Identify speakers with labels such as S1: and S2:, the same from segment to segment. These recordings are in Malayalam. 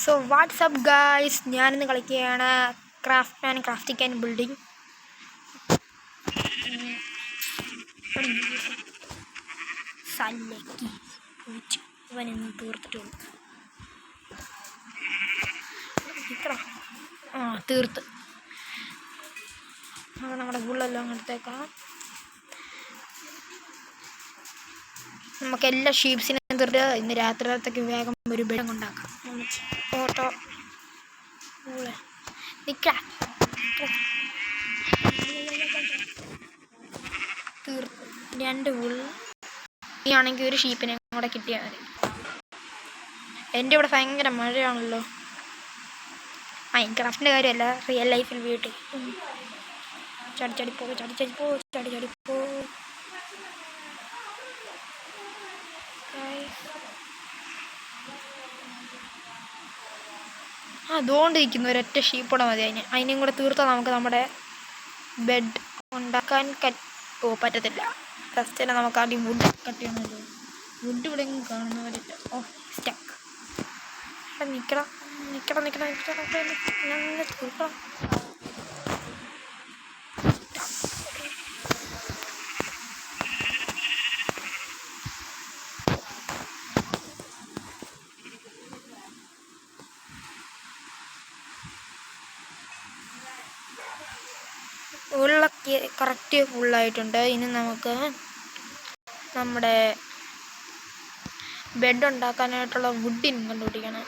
S1: സോ വാട്ട്സപ്പ് ഗായ്സ്, ഞാനിന്ന് കളിക്കുകയാണ് ക്രാഫ്റ്റിംഗ് ആൻഡ് ബിൽഡിംഗ്. ഇവനൊന്ന് തീർത്തിട്ടുള്ളൂ. തീർത്ത് നമ്മുടെ ഫുള്ളെല്ലാം എടുത്തേക്കാം. നമുക്ക് എല്ലാ ഷീപ്സിനെയും തീർത്ത് ഇന്ന് രാത്രിയിലത്തേക്ക് വേഗം ഒരു ബെഡ് ഉണ്ടാക്കാം. ഓട്ടോ നിൽക്കാം. തീർത്ത് 2 ഫുൾ. ഈ ആണെങ്കിൽ ഒരു ഷീപ്പിനെ കൂടെ കിട്ടിയാൽ മതി. എൻ്റെ ഇവിടെ ഭയങ്കര മഴയാണല്ലോ. മൈൻക്രാഫ്റ്റിൻ്റെ കാര്യമല്ല, റിയൽ ലൈഫിൽ വീട്ടിൽ ചടിച്ചടിപ്പോ. അതുകൊണ്ടിരിക്കുന്നു ഒരൊറ്റ ഷീപ്പോടെ മതി. അതിനും കൂടെ തീർത്താൽ നമുക്ക് നമ്മുടെ ബെഡ് ഉണ്ടാക്കാൻ പറ്റത്തില്ല. ഫസ്റ്റ് തന്നെ നമുക്ക് ആദ്യം വുഡ് കട്ട് ചെയ്യണമല്ലോ. വുഡ് ഇവിടെ കാണുന്നവരില്ല. സ്റ്റക്ക്. നിൽക്കണം. തീർക്കണം. ഉള്ളൊക്കെ കറക്റ്റ് ഫുള്ളായിട്ടുണ്ട്. ഇനി നമുക്ക് നമ്മുടെ ബെഡ് ഉണ്ടാക്കാനായിട്ടുള്ള വുഡിന് കണ്ടുപിടിക്കണം.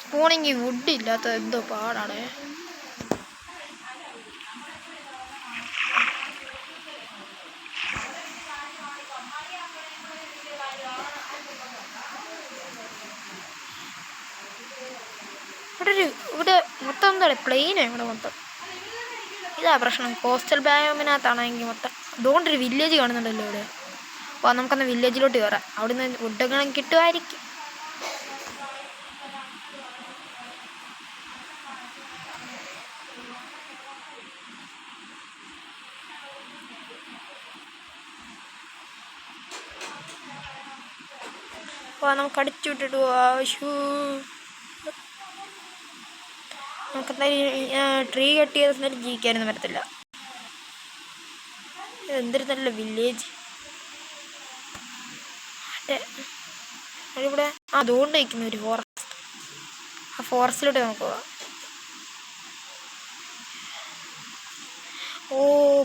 S1: സ്പൂണെങ്കിൽ വുഡ് ഇല്ലാത്ത എന്തോ പാടാണ്. ഇവിടെ മൊത്തം എന്താണ് പ്ലെയിനാണ്. ഇവിടെ മൊത്തം ഇതാ പ്രശ്നം. കോസ്റ്റൽ ബയോമിനകത്താണെങ്കിൽ മൊത്തം അതുകൊണ്ടൊരു വില്ലേജ് കാണുന്നുണ്ടല്ലോ ഇവിടെ. അപ്പോൾ നമുക്കൊന്ന് വില്ലേജിലോട്ട് കയറാം. അവിടെ നിന്ന് വുഡൊക്കെ കിട്ടുമായിരിക്കും. അപ്പോൾ നമുക്ക് അടിച്ചു വിട്ടിട്ട് നമുക്കെന്തായാലും ട്രീ കട്ട് ചെയ്ത സമയത്ത് ജീവിക്കാനൊന്നും പറ്റത്തില്ല. എന്തൊരു നല്ല വില്ലേജ്. അതിവിടെ അതുകൊണ്ട് വയ്ക്കുന്ന ഒരു ഫോറസ്റ്റ്. ആ ഫോറസ്റ്റിലോട്ട് നമുക്ക് പോവാം.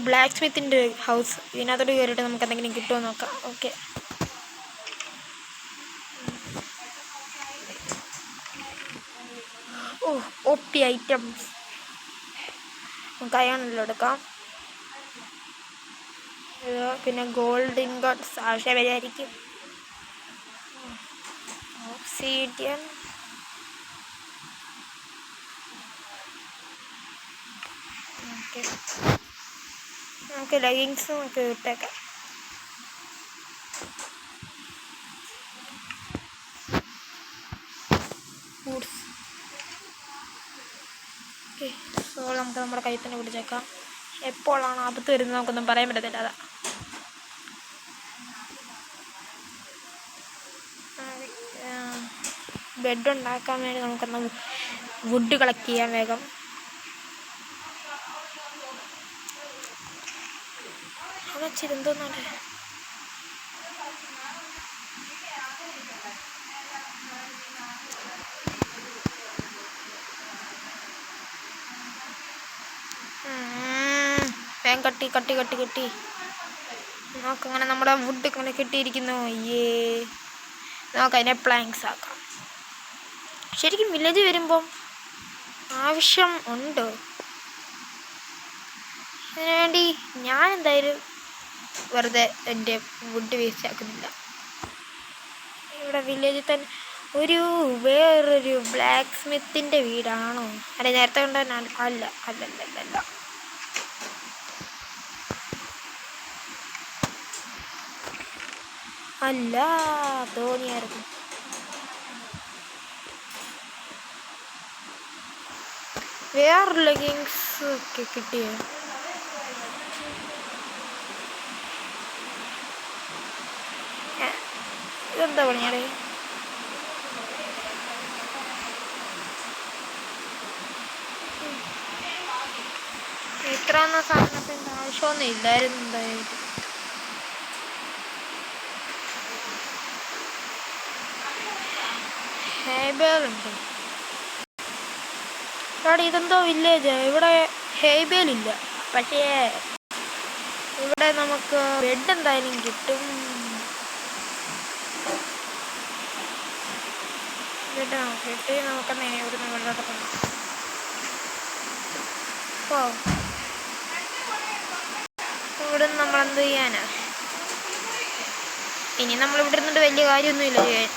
S1: ബ്ലാക്ക് സ്മിത്തിൻ്റെ ഹൗസ്. ഇതിനകത്തോട്ട് കയറിയിട്ട് നമുക്ക് എന്തെങ്കിലും കിട്ടുമോ നോക്കാം. ഓക്കെ, OP ഐറ്റംസ് നമുക്ക് അയാണല്ലോ എടുക്കാം. പിന്നെ ഗോൾഡ് ഇൻഗോട്ട്സ് ആവശ്യം വരായിരിക്കും. ഒബ്സിഡിയൻ. നമുക്ക് ലെഗിങ്സ് നമുക്ക് ഇട്ടേക്കാം. നമുക്ക് നമ്മുടെ കയ്യിൽ തന്നെ പിടിച്ചേക്കാം. എപ്പോഴാണ് ആപത്ത് വരുന്നത് നമുക്കൊന്നും പറയാൻ പറ്റത്തില്ല. അതാ ബെഡ് ഉണ്ടാക്കാൻ വേണ്ടി നമുക്കൊന്ന് വുഡ് കളക്ട് ചെയ്യാൻ വേഗം. അതെന്തോന്നാണ് വേഗം കട്ടി. നോക്കങ്ങനെ നമ്മുടെ വുഡ് ഇങ്ങനെ കെട്ടിയിരിക്കുന്നു. നമുക്ക് അതിനെ പ്ലാങ്ക്സ് ആക്കാം. ശരിക്കും വില്ലേജ് വരുമ്പം ആവശ്യം ഉണ്ടോ? അതിനുവേണ്ടി ഞാൻ എന്തായാലും വെറുതെ എൻ്റെ വുഡ് വേസ്റ്റ് ആക്കുന്നില്ല. ഇവിടെ വില്ലേജിൽ തന്നെ വേറൊരു ബ്ലാക്ക് സ്മിത്തിൻ്റെ വീടാണോ? അല്ലെ നേരത്തെ കണ്ട അല്ല. അല്ല, തോന്നിയായിരുന്നു. വേറെ ലെഗിങ്സ് ഒക്കെ കിട്ടിയോ? ഇതെന്താ പണിയാടേ? ഇത്രയൊന്നും സാധനത്തിൻ്റെ ആവശ്യമൊന്നും ഇല്ലായിരുന്നു എന്തായാലും. ഹേബേലുണ്ട് ഇവിടെ. ഇതെന്തോ വില്ലേജ്. ഇവിടെ ഹേബേലില്ല, പക്ഷേ ഇവിടെ നമുക്ക് ബെഡ് എന്തായാലും കിട്ടും. ബെഡ് നമുക്ക് കിട്ടി. നമുക്കെന്നെ ഇവിടുന്ന് വെള്ളമൊക്കെ പോകാം. ഇവിടുന്ന് നമ്മളെന്ത് ചെയ്യാനാ? ഇനി നമ്മളിവിടെ ഇരുന്നിട്ട് വലിയ കാര്യമൊന്നുമില്ല ചെയ്യാൻ.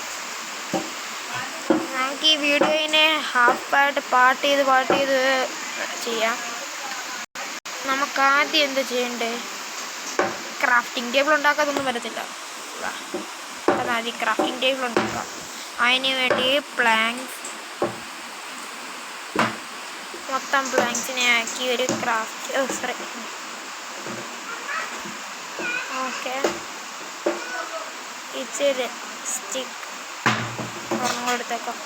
S1: നമുക്ക് ഈ വീഡിയോയിനെ ഹാഫായിട്ട് പാർട്ട് ചെയ്ത് ചെയ്യാം. നമുക്ക് ആദ്യം എന്ത് ചെയ്യണ്ടേ? ക്രാഫ്റ്റിംഗ് ടേബിൾ ഉണ്ടാക്കാതൊന്നും വരത്തില്ല. അതാദ്യം ക്രാഫ്റ്റിംഗ് ടേബിൾ ഉണ്ടാക്കാം. അതിന് വേണ്ടി പ്ലാങ്ക്സ്, മൊത്തം പ്ലാങ്ക്സിനെ ആക്കി ഒരു ക്രാഫ്റ്റ് ഓക്കെ. ഇച്ചിരി സ്റ്റിക്ക് ഒരെണ്ണം എടുത്തേക്കാം.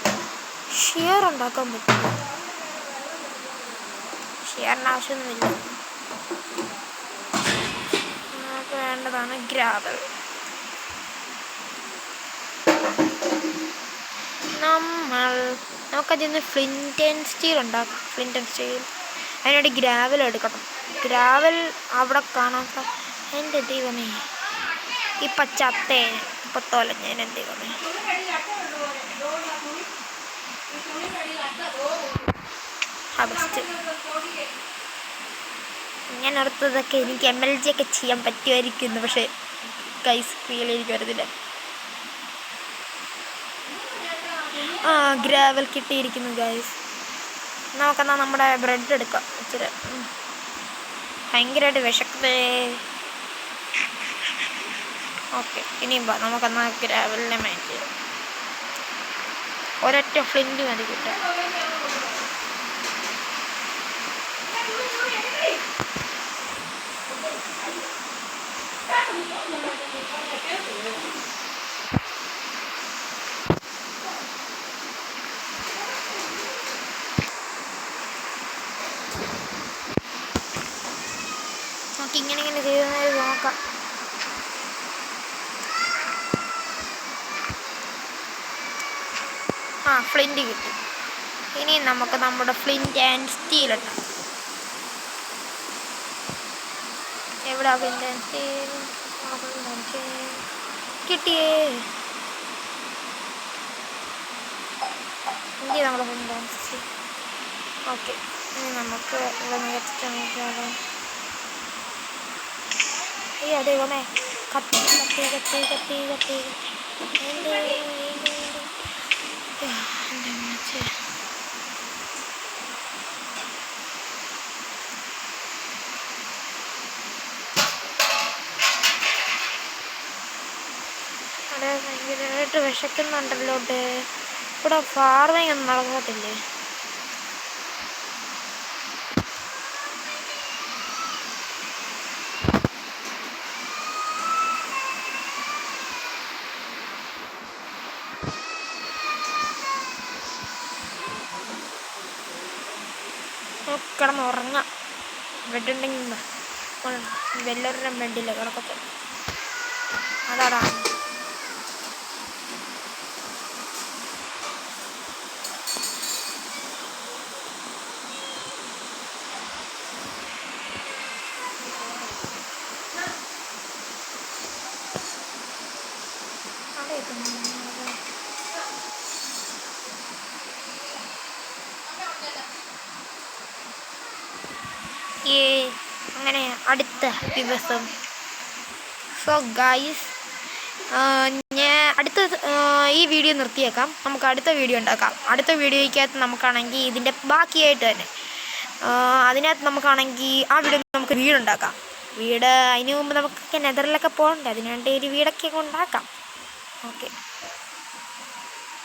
S1: ഷിയർ ഉണ്ടാക്കാൻ പറ്റും. ഷിയറിന് ആവശ്യമൊന്നുമില്ല. നമുക്ക് വേണ്ടതാണ് ഗ്രാവൽ. നമുക്കതിന്ന് ഫ്ലിൻറ്റ് ആൻഡ് സ്റ്റീൽ ഉണ്ടാക്കാം. Flint and steel. അതിനുവേണ്ടി ഗ്രാവൽ എടുക്കണം. ഗ്രാവൽ അവിടെ കാണാൻ എൻ്റെ ദൈവമേ, ഈ പച്ചത്തേ ഇപ്പത്തോലഞ്ഞ എൻ്റെ ദൈവമേ. ബെസ്റ്റ്. ഞാൻ അടുത്തതൊക്കെ എനിക്ക് MLG ഒക്കെ ചെയ്യാൻ പറ്റുമായിരിക്കുന്നു, പക്ഷേ ഗൈസ് റിയൽ എനിക്ക് വരുന്നില്ല. ഗ്രാവൽ കിട്ടിയിരിക്കുന്നു ഗൈസ്. നമുക്കെന്നാൽ നമ്മുടെ ബ്രെഡ് എടുക്കാം. ഇച്ചിരി ഭയങ്കരമായിട്ട് വിശക്കുന്നേ. ഓക്കെ, ഇനിയും നമുക്കെന്നാൽ ഗ്രാവലിനെ മൈൻഡ് ചെയ്യാം. ഒരൊറ്റ ഫ്ലിൻറ്റ് മതി കിട്ടാൻ. നമുക്ക് ഇങ്ങനെ ചെയ്യുന്നത് നോക്കാം. ഫ്ലിൻറ്റ് കിട്ടി. ഇനി നമുക്ക് നമ്മുടെ ഫ്ലിൻറ്റ് ആൻഡ് സ്റ്റീൽ ഉണ്ടാക്കാം. എവിടെ ഫ്ലിൻറ്റ് ആൻഡ് സ്റ്റീൽ? കിട്ടിയേ. ഇനി നമ്മുടെ ഫ്ലിൻറ്റ് ആൻഡ് സ്റ്റീൽ. ഓക്കെ, ഇനി നമുക്ക് ഇവിടെ വെച്ചിട്ട് നോക്കിയാലോ. അയ്യോ ദൈവമേ, കത്തി കത്തി കത്തി കത്തി കത്തി എൻ്റെ അമ്മച്ചേ. അവിടെ ഭയങ്കരമായിട്ട് വിശക്കുന്നുണ്ടല്ലോ. ഇവിടെ ഫാർമിങ് ഒന്നും നടക്കത്തില്ലേ? കിടന്ന് ഉറങ്ങാം. ബെഡുണ്ടെങ്കിൽ എല്ലാവരുടെയും ബെഡില്ല കിടക്കത്തെ. അതാടാ അങ്ങനെ അടുത്ത ദിവസം. സോ ഗൈസ്, ഞാൻ ഈ വീഡിയോ നിർത്തിയേക്കാം. നമുക്ക് അടുത്ത വീഡിയോ ഉണ്ടാക്കാം. അടുത്ത വീഡിയോയ്ക്കകത്ത് നമുക്കാണെങ്കിൽ ഇതിൻ്റെ ബാക്കിയായിട്ട് തന്നെ അതിനകത്ത് നമുക്കാണെങ്കിൽ ആ വീഡിയോ നമുക്ക് വീടുണ്ടാക്കാം. അതിന് മുമ്പ് നമുക്ക് നെതറിലൊക്കെ പോകണ്ടേ, അതിനുവേണ്ടി ഒരു വീടൊക്കെ ഉണ്ടാക്കാം. ഓക്കെ.